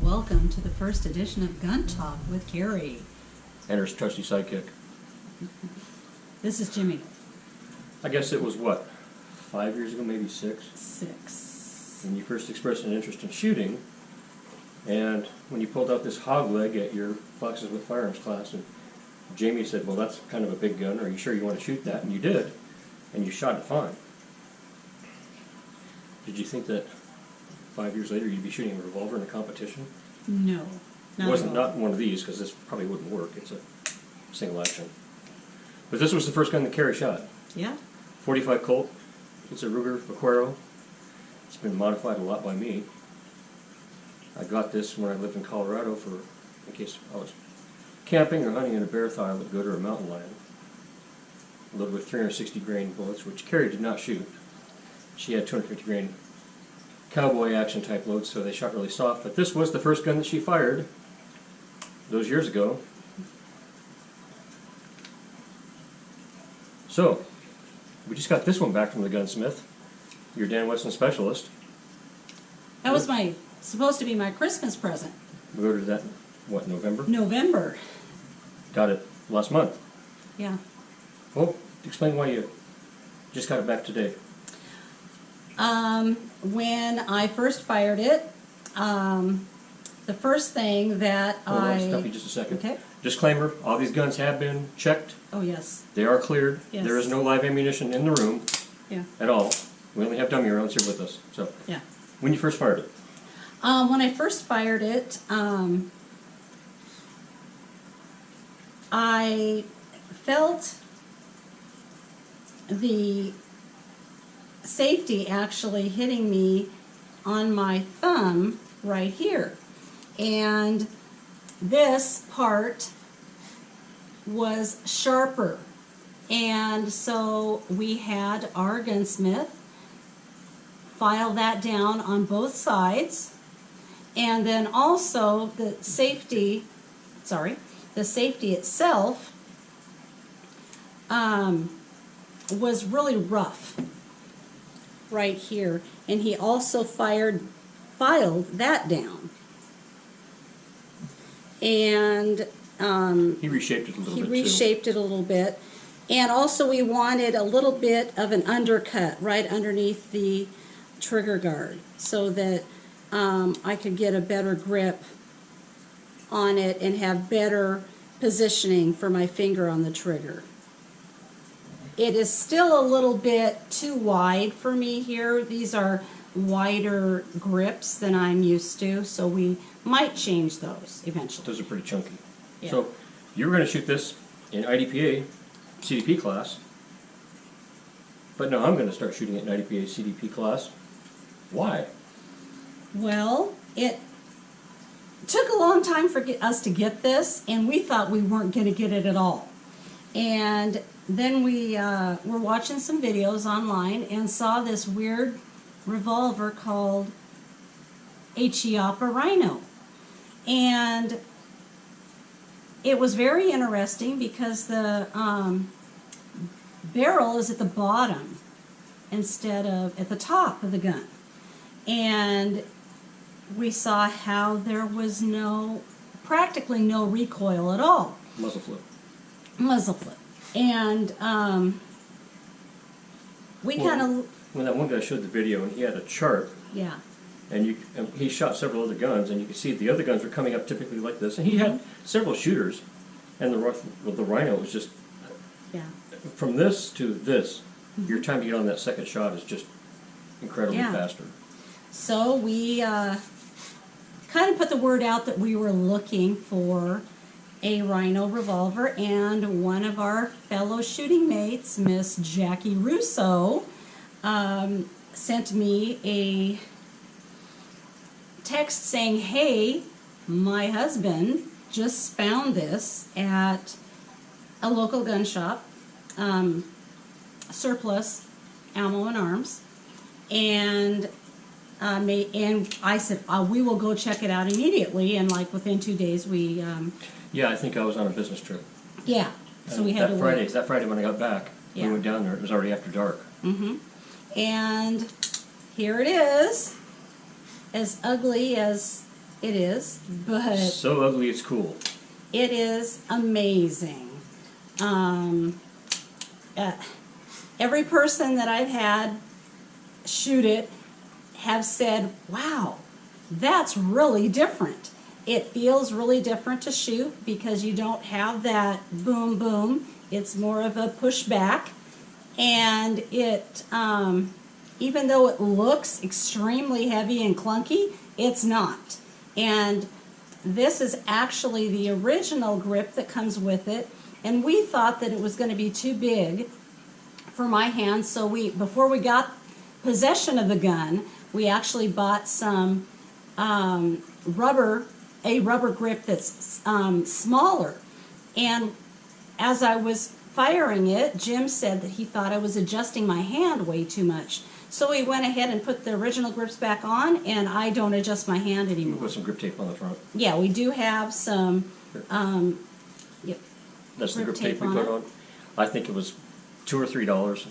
welcome to the first edition of Gun Talk with Carrie. And her trusty sidekick. This is Jimmy. I guess it was, what, 5 years ago, maybe 6? 6. When you first expressed an interest in shooting, and when you pulled out this hog leg at your Foxes with Firearms class, and Jamie said, well, that's kind of a big gun, are you sure you want to shoot that? And you did, and you shot it fine. Did you think that 5 years later you'd be shooting a revolver in a competition? No, not It wasn't at all. not one of these, because this probably wouldn't work. It's a single action. But this was the first gun that Carrie shot. Yeah. 45 Colt. It's a Ruger Vaquero. It's been modified a lot by me. I got this when I lived in Colorado in case I was camping or hunting in a bear thigh that good or a mountain lion. Loaded with 360 grain bullets, which Carrie did not shoot. She had 250 grain cowboy action type loads, so they shot really soft. But this was the first gun that she fired those years ago. So, we just got this one back from the gunsmith, your Dan Wesson Specialist. That was supposed to be my Christmas present. We ordered that, what, November? November. Got it last month. Yeah. Well, explain why you just got it back today. When I first fired it, the first thing that I'll stop you just a second. Okay. Disclaimer, all these guns have been checked. Oh, yes. They are cleared. Yes. There is no live ammunition in the room Yeah. at all. We only have dummy rounds here with us. So, Yeah. when you first fired it, When I first fired it, I felt the safety actually hitting me on my thumb right here. And this part was sharper. And so we had our gunsmith file that down on both sides. And then also the safety itself was really rough right here. And he also filed that down. And he reshaped it a little bit reshaped it a little bit. And also we wanted a little bit of an undercut right underneath the trigger guard so that I could get a better grip on it and have better positioning for my finger on the trigger. It is still a little bit too wide for me here. These are wider grips than I'm used to, so we might change those eventually. Those are pretty chunky. Yeah. So, you were going to shoot this in IDPA, CDP class, but now I'm going to start shooting it in IDPA, CDP class. Why? Well, it took a long time for us to get this, and we thought we weren't going to get it at all. And then we were watching some videos online and saw this weird revolver called Rhino. And it was very interesting because the barrel is at the bottom instead of at the top of the gun. And we saw how there was practically no recoil at all. Muzzle flip. Muzzle flip. And we kind of... When that one guy showed the video and he had a chart, Yeah. and he shot several other guns, and you could see the other guns were coming up typically like this, and he had several shooters, and the Rhino was just, Yeah. from this to this, your time to get on that second shot is just incredibly faster. So we kind of put the word out that we were looking for a Rhino revolver, and one of our fellow shooting mates, Miss Jackie Russo, sent me a text saying, hey, my husband just found this at a local gun shop, surplus ammo and arms, and I said, we will go check it out immediately, and like within 2 days we... Yeah, I think I was on a business trip. Yeah, so we had to wait. That Friday when I got back, we went down there, it was already after dark. Mm-hmm. And here it is, as ugly as It is, but So ugly it's cool. it is amazing. Every person that I've had shoot it have said, wow, that's really different. It feels really different to shoot because you don't have that boom boom. It's more of a pushback. And it, even though it looks extremely heavy and clunky, it's not. And this is actually the original grip that comes with it. And we thought that it was going to be too big for my hands, so before we got possession of the gun, we actually bought some rubber grip that's smaller. And as I was firing it, Jim said that he thought I was adjusting my hand way too much. So we went ahead and put the original grips back on, and I don't adjust my hand You anymore. put some grip tape on the front. Yeah, we do have some. Yep. That's the Grip grip tape we tape put on on. I think it was $2 or $3.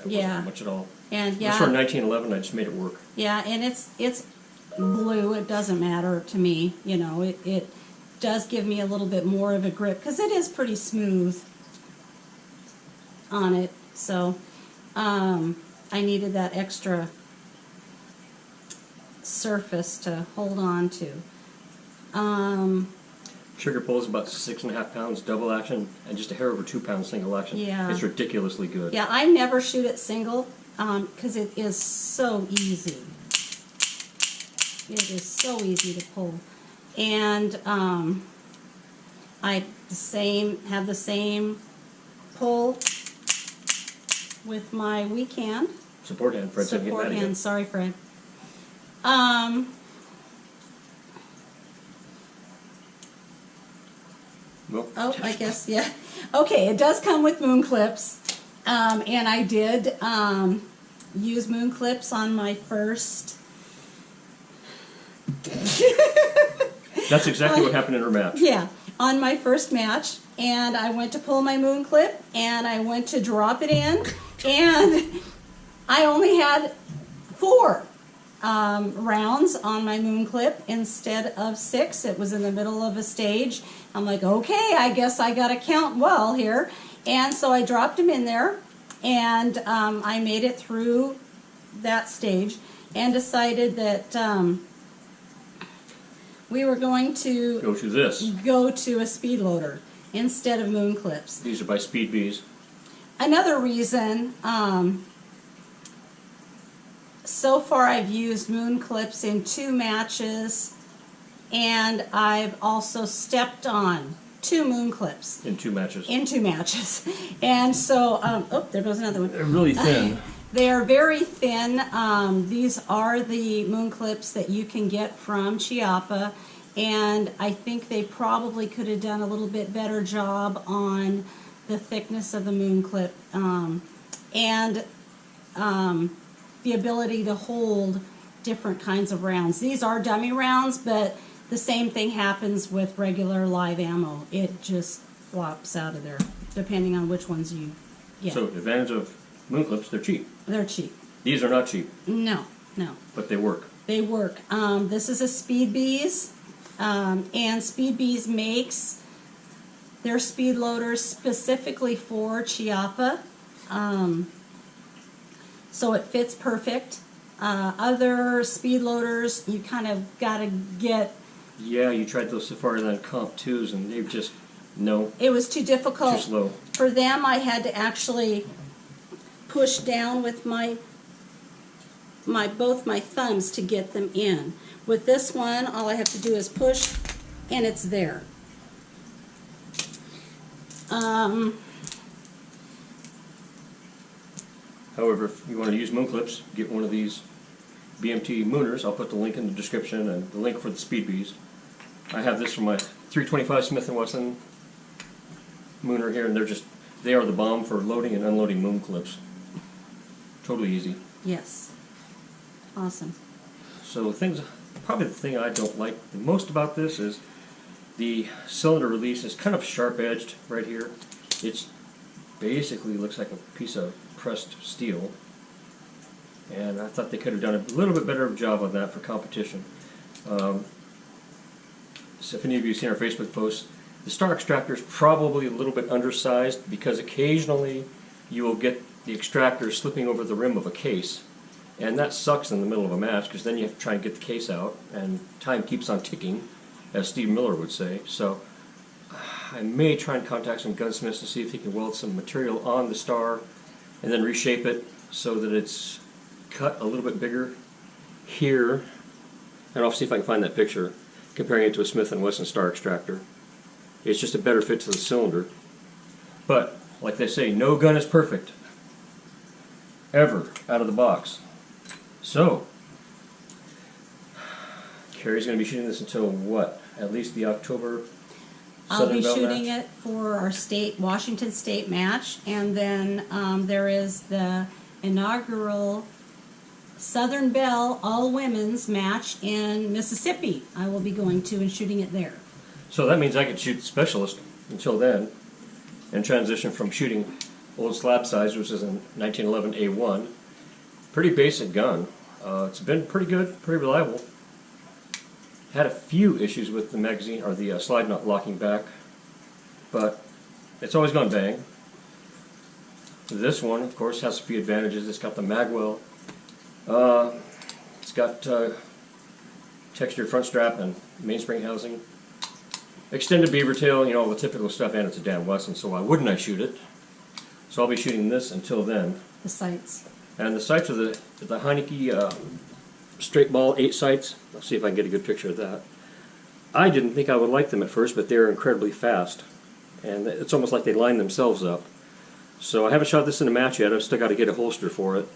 It Yeah. wasn't much at all. And It was for 1911. I just made it work. Yeah, and it's blue. It doesn't matter to me. You know, it does give me a little bit more of a grip because it is pretty smooth on it. So I needed that extra surface to hold on to. Trigger pull is about 6.5 pounds double action, and just a hair over 2 pounds single action. Yeah. It's ridiculously good. Yeah, I never shoot it single because it is so easy. It is so easy to pull. And I have the same pull with my weak hand. Support hand, Fred. said get Support that again. hand, sorry Fred. Nope. Oh, I guess, yeah. Okay, it does come with moon clips. And I did use moon clips on my first. That's exactly what happened in her match. Yeah, on my first match. And I went to pull my moon clip and I went to drop it in. And I only had 4 rounds on my moon clip instead of 6. It was in the middle of a stage. I'm like, okay, I guess I got to count well here. And so I dropped him in there, and I made it through that stage and decided that we were going to Go to this. go to a speed loader instead of moon clips. These are by Speed Bees. Another reason, so far I've used moon clips in 2 matches, and I've also stepped on 2 moon clips In 2 matches. in 2 matches. And so, oh, there goes another one. They're really thin. They are very thin. These are the moon clips that you can get from Chiappa, and I think they probably could have done a little bit better job on the thickness of the moon clip and the ability to hold different kinds of rounds. These are dummy rounds, but the same thing happens with regular live ammo. It just flops out of there, depending on which ones you get. So, the advantage of moon clips, they're cheap. They're cheap. These are not cheap, No, no. but they work. They work. This is a Speed Bees, and Speed Bees makes their speed loaders specifically for Chiappa, so it fits perfect. Other speed loaders, you kind of got to get. Yeah, you tried those Safari Land Comp 2s, and they've just, no, It was too difficult. too slow. For them, I had to actually push down with both my thumbs to get them in. With this one, all I have to do is push, and it's there. However, if you want to use moon clips, get one of these BMT Mooners. I'll put the link in the description and the link for the Speed Bees. I have this for my 325 Smith & Wesson Mooner here, and they are the bomb for loading and unloading moon clips. Totally easy. Yes. Awesome. So probably the thing I don't like the most about this is the cylinder release is kind of sharp-edged right here. It's basically looks like a piece of pressed steel, and I thought they could have done a little bit better job on that for competition. so if any of you have seen our Facebook post, the star extractor is probably a little bit undersized because occasionally you will get the extractor slipping over the rim of a case. And that sucks in the middle of a match because then you have to try and get the case out, and time keeps on ticking, as Steve Miller would say. So I may try and contact some gunsmiths to see if he can weld some material on the star and then reshape it so that it's cut a little bit bigger here. And I'll see if I can find that picture comparing it to a Smith & Wesson star extractor. It's just a better fit to the cylinder. But like they say, no gun is perfect ever out of the box. So, Carrie's going to be shooting this until what? At least the October I'll Southern be Bell shooting match? it for our Washington State match, and then there is the inaugural Southern Bell all women's match in Mississippi. I will be going to and shooting it there. So that means I could shoot the Specialist until then and transition from shooting old slab size, which is a 1911 A1. Pretty basic gun. It's been pretty good, pretty reliable. Had a few issues with the magazine or the slide not locking back, but it's always gone bang. This one, of course, has a few advantages. It's got the magwell. It's got textured front strap and mainspring housing. Extended beaver tail, you know, all the typical stuff, and it's a Dan Wesson, so why wouldn't I shoot it? So I'll be shooting this until then. The sights. And the sights are the Heineke straight ball 8 sights. Let's see if I can get a good picture of that. I didn't think I would like them at first, but they're incredibly fast. And it's almost like they line themselves up. So I haven't shot this in a match yet. I've still got to get a holster for it.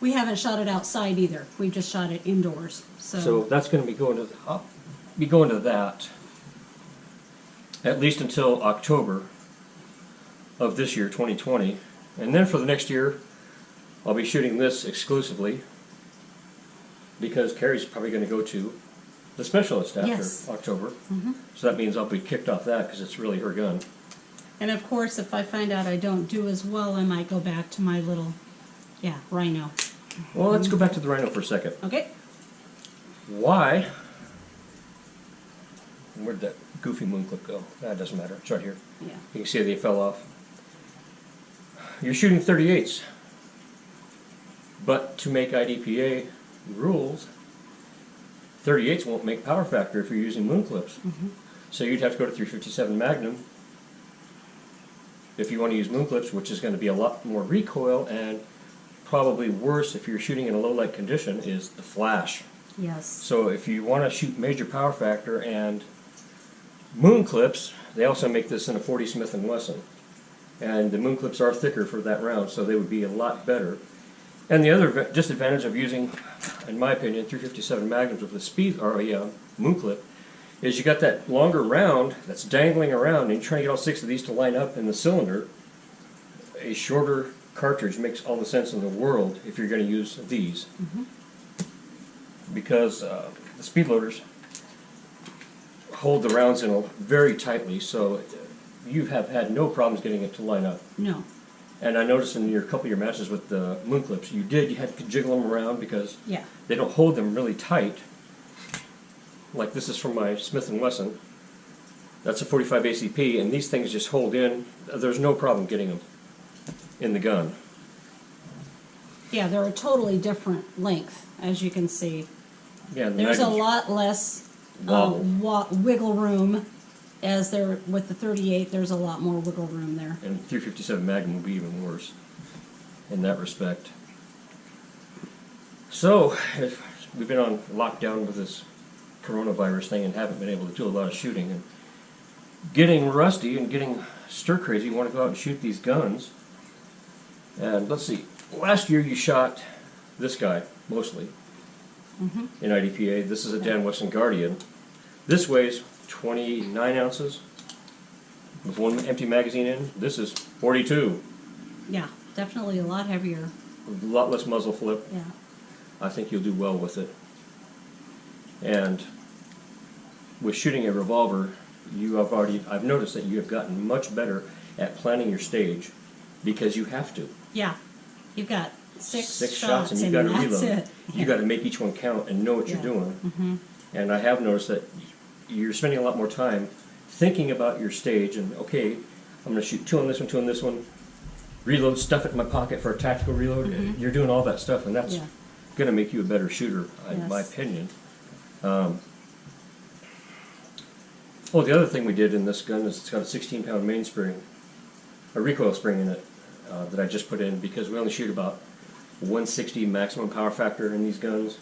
We haven't shot it outside either. We've just shot it indoors. So that's going to be going to I'll be going to that at least until October of this year, 2020. And then for the next year, I'll be shooting this exclusively because Carrie's probably going to go to the Specialist after Yes. October. So that means I'll be kicked off that because it's really her gun. And of course, if I find out I don't do as well, I might go back to my little, Rhino. Well, let's go back to the Rhino for a second. Okay? Why? Where'd that goofy moon clip go? That doesn't matter. It's right here. Yeah. You can see they fell off. You're shooting 38s. But to make IDPA rules, 38s won't make power factor if you're using moon clips. So you'd have to go to 357 Magnum if you want to use moon clips, which is going to be a lot more recoil, and probably worse if you're shooting in a low light condition is the flash. Yes. So if you want to shoot major power factor and moon clips, they also make this in a 40 Smith & Wesson. And the moon clips are thicker for that round, so they would be a lot better. And the other disadvantage of using, in my opinion, 357 Magnums with a speed or a moon clip is you got that longer round that's dangling around, and you're trying to get all 6 of these to line up in the cylinder. A shorter cartridge makes all the sense in the world if you're going to use these, because the speed loaders hold the rounds in very tightly, so you have had no problems getting it to line up. No. And I noticed in your couple of your matches with the moon clips, you had to jiggle them around because Yeah. they don't hold them really tight. Like this is from my Smith & Wesson. That's a 45 ACP, and these things just hold in. There's no problem getting them in the gun. Yeah, they're a totally different length, as you can see. Yeah, and the There's a Magnums lot less wobble. wiggle room, as there with the 38. There's a lot more wiggle room there. And 357 Magnum will be even worse in that respect. So, we've been on lockdown with this coronavirus thing and haven't been able to do a lot of shooting. And getting rusty and getting stir crazy, you want to go out and shoot these guns. And let's see, last year you shot this guy, mostly, in IDPA. This is a Dan Wesson Guardian. This weighs 29 ounces with one empty magazine in. This is 42. Yeah, definitely a lot heavier. A lot less muzzle flip. Yeah. I think you'll do well with it. And with shooting a revolver, I've noticed that you have gotten much better at planning your stage because you have to. Yeah. You've got six shots and you've got to reload. You got to make each one count and know what you're doing. And I have noticed that you're spending a lot more time thinking about your stage and, okay, I'm going to shoot 2 on this one, 2 on this one, reload, stuff it in my pocket for a tactical reload. You're doing all that stuff, and that's Yeah. going to make you a better shooter, in my Yes. opinion. Oh, the other thing we did in this gun is it's got a 16-pound mainspring, a recoil spring in it that I just put in because we only shoot about 160 maximum power factor in these guns.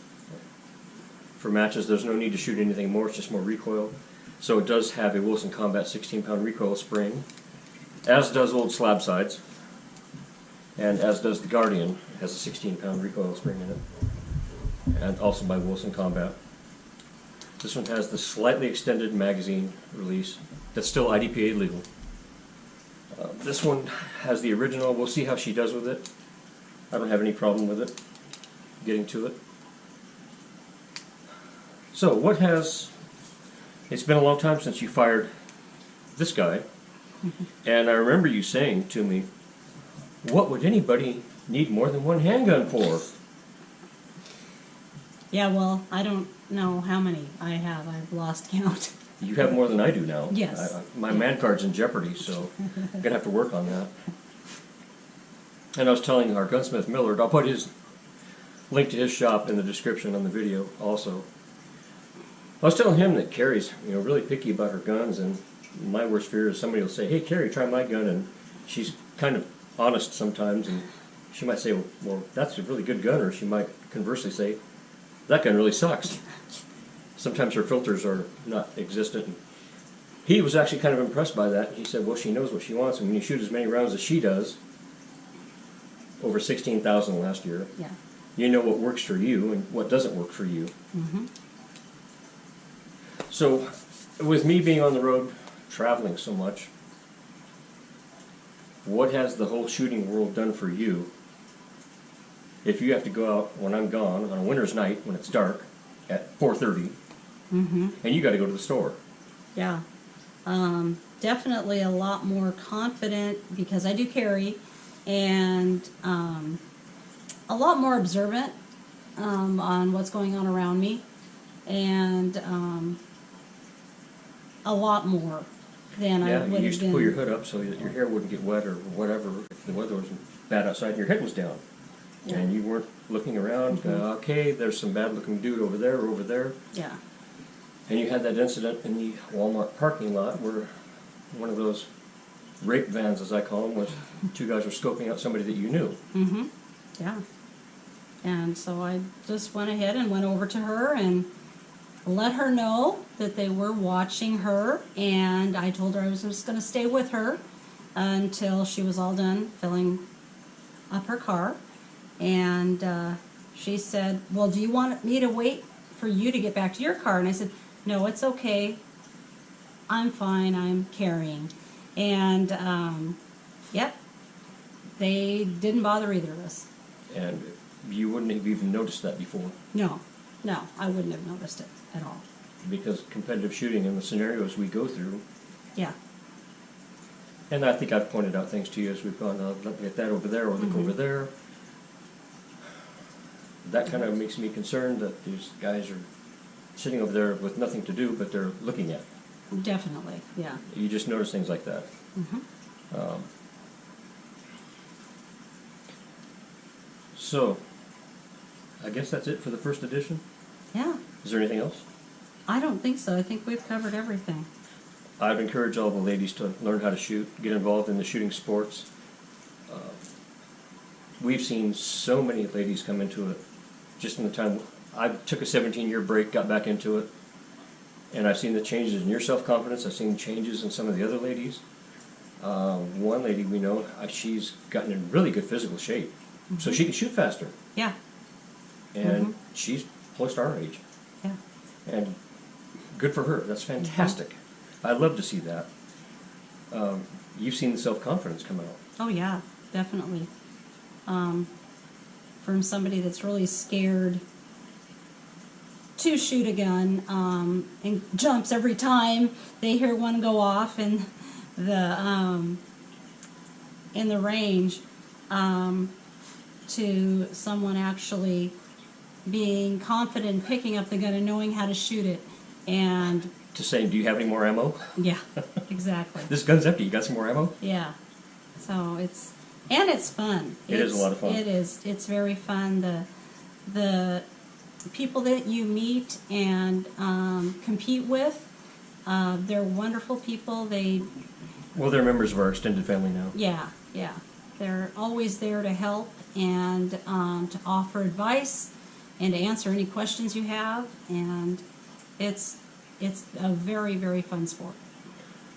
For matches, there's no need to shoot anything more, it's just more recoil. So it does have a Wilson Combat 16-pound recoil spring, as does old slab sides, and as does the Guardian. It has a 16-pound recoil spring in it, and also by Wilson Combat. This one has the slightly extended magazine release that's still IDPA legal. This one has the original. We'll see how she does with it. I don't have any problem with it, getting to it. So it's been a long time since you fired this guy, and I remember you saying to me, what would anybody need more than one handgun for? Yeah, well, I don't know how many I have. I've lost count. You have more than I do now. Yes. My man card's in jeopardy, so I'm going to have to work on that. And I was telling our gunsmith Millard, I'll put his link to his shop in the description on the video also. I was telling him that Carrie's really picky about her guns, and my worst fear is somebody will say, hey Carrie, try my gun, and she's kind of honest sometimes, and she might say, well, that's a really good gun, or she might conversely say, that gun really sucks. Sometimes her filters are not existent. He was actually kind of impressed by that. He said, well, she knows what she wants, and when you shoot as many rounds as she does, over 16,000 last year, Yeah. you know what works for you and what doesn't work for you. Mm-hmm. So, with me being on the road, traveling so much, what has the whole shooting world done for you if you have to go out when I'm gone on a winter's night when it's dark at 4:30 and you got to go to the store? Yeah. Definitely a lot more confident because I do carry, and a lot more observant on what's going on around me, and a lot more than I Yeah, would you have used to been. pull your hood up so that your hair wouldn't get wet or whatever if the weather was bad outside and your head was down. Yeah. And you weren't looking around, okay, there's some bad looking dude over there or over there. Yeah. And you had that incident in the Walmart parking lot where one of those rape vans, as I call them, was 2 guys were scoping out somebody that you knew. Mm-hmm. Yeah. And so I just went ahead and went over to her and let her know that they were watching her, and I told her I was just going to stay with her until she was all done filling up her car. And she said, well, do you want me to wait for you to get back to your car? And I said, no, it's okay. I'm fine. I'm carrying. And, yep, they didn't bother either of us. And you wouldn't have even noticed that before. No, I wouldn't have noticed it at all. Because competitive shooting and the scenarios we go through, Yeah. and I think I've pointed out things to you as we've gone, look at that over there or look over there. That kind of makes me concerned that these guys are sitting over there with nothing to do, but they're looking at. Definitely, yeah. You just notice things like that. So, I guess that's it for the first edition. Yeah, Is there anything else? I don't think so. I think we've covered everything. I'd encourage all the ladies to learn how to shoot, get involved in the shooting sports. We've seen so many ladies come into it just in the time. I took a 17-year break, got back into it, and I've seen the changes in your self-confidence. I've seen changes in some of the other ladies. One lady we know, she's gotten in really good physical shape, so she can shoot faster. Yeah, And she's close to our age. yeah. And good for her. That's fantastic. I love to see that. You've seen the self-confidence come out. Oh, yeah, definitely. From somebody that's really scared to shoot a gun and jumps every time they hear one go off in the range, to someone actually being confident in picking up the gun and knowing how to shoot it And To say, do you have any more ammo? yeah, exactly. This gun's empty. You got some more ammo? Yeah. So it's fun. It is a lot of fun. It is. It's very fun. The people that you meet and compete with, they're wonderful people. Well, they're members of our extended family now. Yeah. They're always there to help and to offer advice and to answer any questions you have. And it's a very, very fun sport.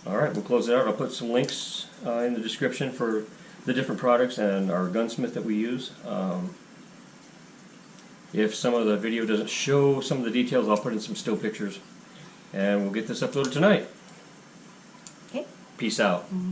All right, we'll close it out. I'll put some links in the description for the different products and our gunsmith that we use. If some of the video doesn't show some of the details, I'll put in some still pictures. And we'll get this uploaded tonight. Okay. Peace out. Mm-hmm.